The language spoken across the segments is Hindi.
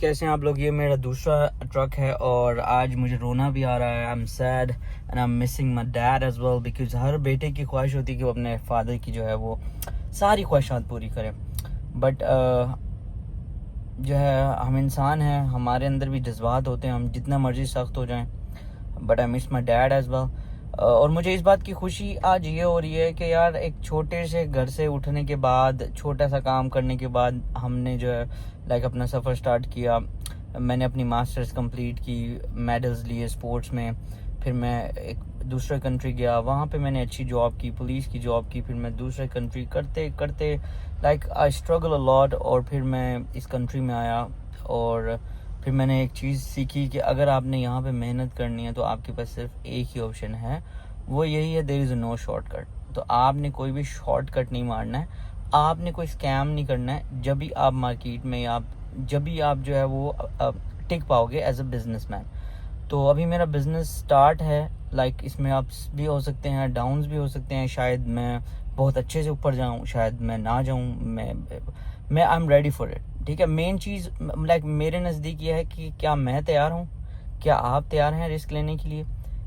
कैसे हैं आप लोग। ये मेरा दूसरा ट्रक है और आज मुझे रोना भी आ रहा है। I am sad and I am missing my dad as well, because हर बेटे की ख्वाहिश होती है कि वो अपने फादर की जो है वो सारी ख्वाहिशात पूरी करें। बट जो है हम इंसान हैं, हमारे अंदर भी जज्बात होते हैं, हम जितना मर्जी सख्त हो जाएं। But I miss my dad as well. और मुझे इस बात की खुशी आज ये हो रही है कि यार एक छोटे से घर से उठने के बाद, छोटा सा काम करने के बाद हमने जो है लाइक अपना सफ़र स्टार्ट किया। मैंने अपनी मास्टर्स कंप्लीट की, मेडल्स लिए स्पोर्ट्स में। फिर मैं एक दूसरे कंट्री गया, वहाँ पे मैंने अच्छी जॉब की, पुलिस की जॉब की। फिर मैं दूसरे कंट्री करते करते like I struggle a lot, और फिर मैं इस कंट्री में आया। और फिर मैंने एक चीज़ सीखी कि अगर आपने यहाँ पे मेहनत करनी है तो आपके पास सिर्फ एक ही ऑप्शन है, वो यही है, देयर इज़ नो शॉर्टकट। तो आपने कोई भी शॉर्टकट नहीं मारना है, आपने कोई स्कैम नहीं करना है। जब भी आप मार्केट में जब भी आप जो है वो टिक पाओगे एज अ बिजनेसमैन। तो अभी मेरा बिज़नेस स्टार्ट है, लाइक इसमें अप्स भी हो सकते हैं, डाउन्स भी हो सकते हैं। शायद मैं बहुत अच्छे से ऊपर जाऊँ, शायद मैं ना जाऊँ। मैं I am ready for it. ठीक है, मेन चीज़ लाइक मेरे नज़दीक ये है कि क्या मैं तैयार हूँ, क्या आप तैयार हैं रिस्क लेने के लिए।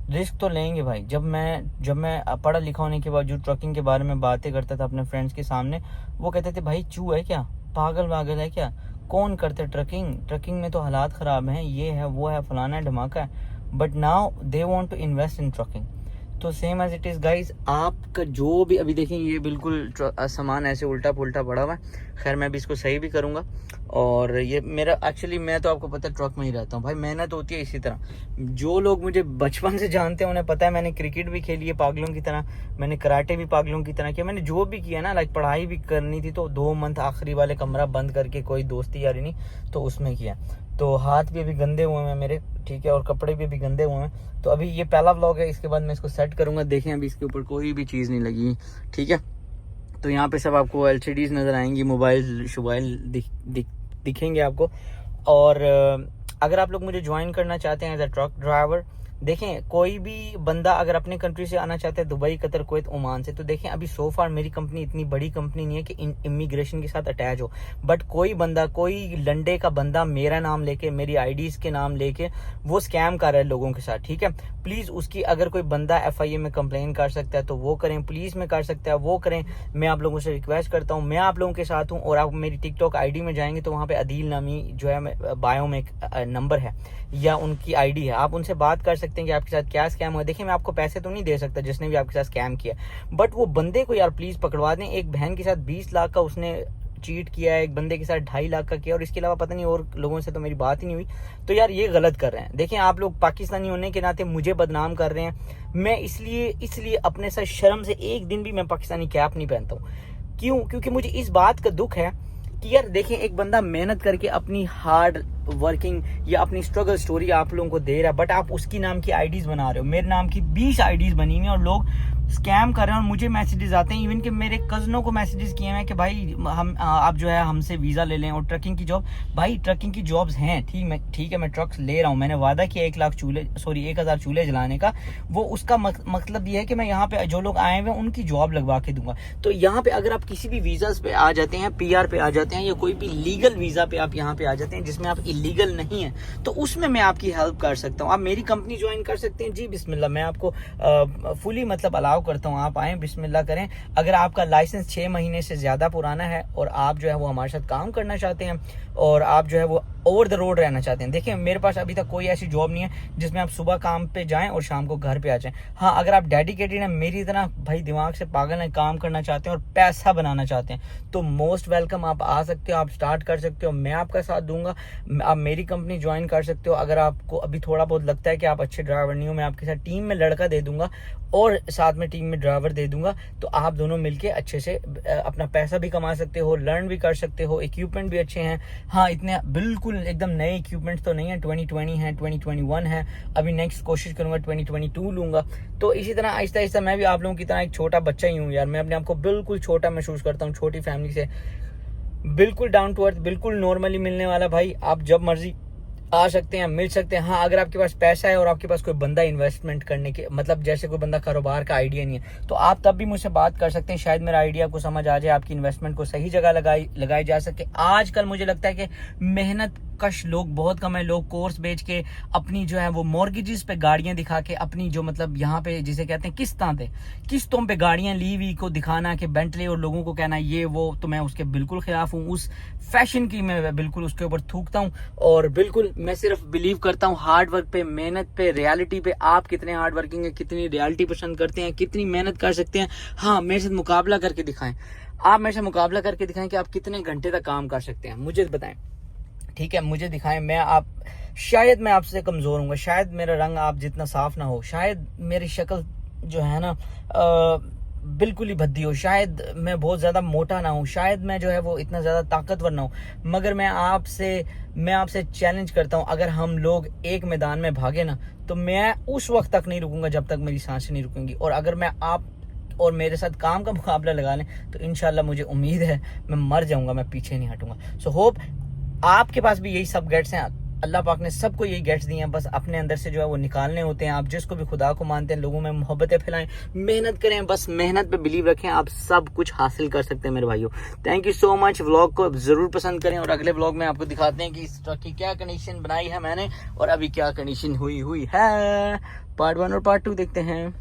रिस्क तो लेंगे भाई। जब मैं पढ़ा लिखा होने के बावजूद ट्रकिंग के बारे में बातें करता था अपने फ्रेंड्स के सामने, वो कहते थे भाई चू है क्या, पागल वागल है क्या, कौन करते ट्रकिंग में तो हालात ख़राब हैं, ये है वो है, फलाना है धमाका है। But now they want to invest in trucking. तो same as it is guys, आपका जो भी अभी देखें ये बिल्कुल सामान ऐसे उल्टा पुल्टा पड़ा हुआ है। खैर मैं भी इसको सही भी करूँगा। और ये मेरा एक्चुअली, मैं तो आपको पता है ट्रक में ही रहता हूँ भाई, मेहनत होती है इसी तरह। जो लोग मुझे बचपन से जानते हैं उन्हें पता है, मैंने क्रिकेट भी खेली है पागलों की तरह, मैंने कराटे भी पागलों की तरह किया, मैंने जो भी किया ना, लाइक पढ़ाई भी करनी थी तो 2 मंथ आखिरी वाले कमरा बंद करके, कोई दोस्ती यारी नहीं, तो उसमें किया। तो हाथ भी अभी गंदे हुए हैं मेरे, ठीक है, और कपड़े भी अभी गंदे हुए हैं। तो अभी ये पहला व्लॉग है, इसके बाद मैं इसको सेट करूँगा। देखें अभी इसके ऊपर कोई भी चीज़ नहीं लगी, ठीक है। तो यहाँ पे सब आपको LCDs नज़र आएंगी, मोबाइल दिखेंगे आपको। और अगर आप लोग मुझे ज्वाइन करना चाहते हैं एज अ ट्रक ड्राइवर, देखें कोई भी बंदा अगर अपने कंट्री से आना चाहता है, दुबई, कतर, कुवैत, ओमान से, तो देखें अभी सो फार मेरी कंपनी इतनी बड़ी कंपनी नहीं है कि इमिग्रेशन के साथ अटैच हो। बट कोई बंदा, कोई लंडे का बंदा मेरा नाम लेके, मेरी IDs के नाम लेके वो स्कैम कर रहा है लोगों के साथ, ठीक है। प्लीज़ उसकी, अगर कोई बंदा FIA में कंप्लेन कर सकता है तो वो करें, पुलिस में कर सकता है वो करें। मैं आप लोगों से रिक्वेस्ट करता हूँ, मैं आप लोगों के साथ हूँ। और आप मेरी टिकटॉक ID में जाएंगे तो वहाँ पे अदील नामी जो है बायो में एक नंबर है या उनकी ID है, आप उनसे बात कर सकते हैं कि आपके साथ क्या स्कैम हुआ। देखिए मैं आपको पैसे तो नहीं दे सकता जिसने भी आपके साथ स्कैम किया, बट वो बंदे को यार प्लीज़ पकड़वा दें। एक बहन के साथ 20 लाख का उसने चीट किया है, एक बंदे के साथ 2.5 लाख का किया, और इसके अलावा पता नहीं और लोगों से तो मेरी बात ही नहीं हुई। तो यार ये गलत कर रहे हैं। देखें आप लोग पाकिस्तानी होने के नाते मुझे बदनाम कर रहे हैं। मैं इसलिए अपने साथ शर्म से एक दिन भी मैं पाकिस्तानी कैप नहीं पहनता हूँ। क्यों? क्योंकि मुझे इस बात का दुख है कि यार देखें एक बंदा मेहनत करके अपनी हार्ड वर्किंग या अपनी स्ट्रगल स्टोरी आप लोगों को दे रहा है, बट आप उसकी नाम की IDs बना रहे हो। मेरे नाम की 20 IDs बनी हुई हैं और लोग स्कैम कर रहे हैं। और मुझे मैसेजेस आते हैं, इवन कि मेरे कज़नों को मैसेजेस किए हैं कि भाई आप जो है हमसे वीज़ा ले लें और ट्रकिंग की जॉब। भाई ट्रकिंग की जॉब्स हैं, ठीक है, मैं ट्रक्स ले रहा हूँ, मैंने वादा किया 1,000 चूल्हे जलाने का। वो उसका मतलब ये है कि मैं यहाँ पे जो लोग आए हुए हैं उनकी जॉब लगवा के दूंगा। तो यहाँ पे अगर आप किसी भी वीज़ाज पे आ जाते हैं, PR पे आ जाते हैं, या कोई भी लीगल वीज़ा पे आप यहाँ पे आ जाते हैं जिसमें आप इलीगल नहीं है, तो उसमें मैं आपकी हेल्प कर सकता हूँ। आप मेरी कंपनी ज्वाइन कर सकते हैं जी, बिस्मिल्लाह। मैं आपको फुली मतलब अलाउ करता हूँ, आप आए, बिस्मिल्लाह करें। अगर आपका लाइसेंस 6 महीने से ज़्यादा पुराना है और आप जो है वो हमारे साथ काम करना चाहते हैं और आप जो है वो ओवर द रोड रहना चाहते हैं, देखिए मेरे पास अभी तक कोई ऐसी जॉब नहीं है जिसमें आप सुबह काम पे जाएं और शाम को घर पे आ जाएं। हाँ, अगर आप डेडिकेटेड हैं, मेरी तरह भाई दिमाग से पागल हैं, काम करना चाहते हैं और पैसा बनाना चाहते हैं, तो मोस्ट वेलकम, आप आ सकते हो, आप स्टार्ट कर सकते हो, मैं आपका साथ दूंगा। आप मेरी कंपनी ज्वाइन कर सकते हो। अगर आपको अभी थोड़ा बहुत लगता है कि आप अच्छे ड्राइवर नहीं हो, मैं आपके साथ टीम में लड़का दे दूंगा और साथ में टीम में ड्राइवर दे दूंगा। तो आप दोनों मिलके अच्छे से अपना पैसा भी कमा सकते हो, लर्न भी कर सकते हो। इक्विपमेंट भी अच्छे हैं। हाँ, इतने बिल्कुल एकदम नए इक्विपमेंट्स तो नहीं है, 2020 है, 2021 है। अभी नेक्स्ट कोशिश करूंगा 2022 लूंगा। तो इसी तरह आहिस्ता आहिस्ता मैं भी आप लोगों की तरह एक छोटा बच्चा ही हूँ यार। मैं अपने आप को बिल्कुल छोटा महसूस करता हूँ, छोटी फैमिली से, बिल्कुल डाउन टू अर्थ, बिल्कुल नॉर्मली मिलने वाला। भाई आप जब मर्जी आ सकते हैं, मिल सकते हैं। हाँ, अगर आपके पास पैसा है और आपके पास कोई बंदा इन्वेस्टमेंट करने के, मतलब जैसे कोई बंदा कारोबार का आइडिया नहीं है, तो आप तब भी मुझसे बात कर सकते हैं। शायद मेरा आइडिया को समझ आ जाए, आपकी इन्वेस्टमेंट को सही जगह लगाई जा सके। आजकल मुझे लगता है कि मेहनत कश लोग बहुत कम है, लोग कोर्स बेच के अपनी जो है वो मॉर्गेजेस पे गाड़ियां दिखा के अपनी जो मतलब यहाँ पे जिसे कहते हैं किस्तों पे गाड़ियां ली हुई को दिखाना कि बेंटली और लोगों को कहना ये वो, तो मैं उसके बिल्कुल खिलाफ हूँ। उस फैशन की मैं बिल्कुल उसके ऊपर थूकता हूँ और बिल्कुल मैं सिर्फ बिलीव करता हूँ हार्ड वर्क पे, मेहनत पे, रियलिटी पे। आप कितने हार्ड वर्किंग है, कितनी रियलिटी पसंद करते हैं, कितनी मेहनत कर सकते हैं, हाँ मेरे साथ मुकाबला करके दिखाएं। आप मेरे से मुकाबला करके दिखाएं कि आप कितने घंटे तक काम कर सकते हैं, मुझे बताएं, ठीक है, मुझे दिखाएं। शायद मैं आपसे कमजोर हूँ, शायद मेरा रंग आप जितना साफ ना हो, शायद मेरी शक्ल जो है ना बिल्कुल ही भद्दी हो, शायद मैं बहुत ज्यादा मोटा ना हूँ, शायद मैं जो है वो इतना ज्यादा ताकतवर ना हूँ, मगर मैं आपसे चैलेंज करता हूँ, अगर हम लोग एक मैदान में भागे ना तो मैं उस वक्त तक नहीं रुकूंगा जब तक मेरी सांसें नहीं रुकेंगी। और अगर मैं आप और मेरे साथ काम का मुकाबला लगा लें तो इंशाल्लाह मुझे उम्मीद है मैं मर जाऊंगा, मैं पीछे नहीं हटूंगा। सो होप आपके पास भी यही सब गेट्स हैं, अल्लाह पाक ने सबको यही गेट्स दिए हैं, बस अपने अंदर से जो है वो निकालने होते हैं। आप जिसको भी खुदा को मानते हैं, लोगों में मोहब्बतें फैलाएं, मेहनत करें, बस मेहनत पे बिलीव रखें, आप सब कुछ हासिल कर सकते हैं मेरे भाइयों। Thank you so much. Vlog को जरूर पसंद करें और अगले व्लॉग में आपको दिखाते हैं कि इस ट्रक की क्या कंडीशन बनाई है मैंने और अभी क्या कंडीशन हुई है। पार्ट 1 और पार्ट 2 देखते हैं।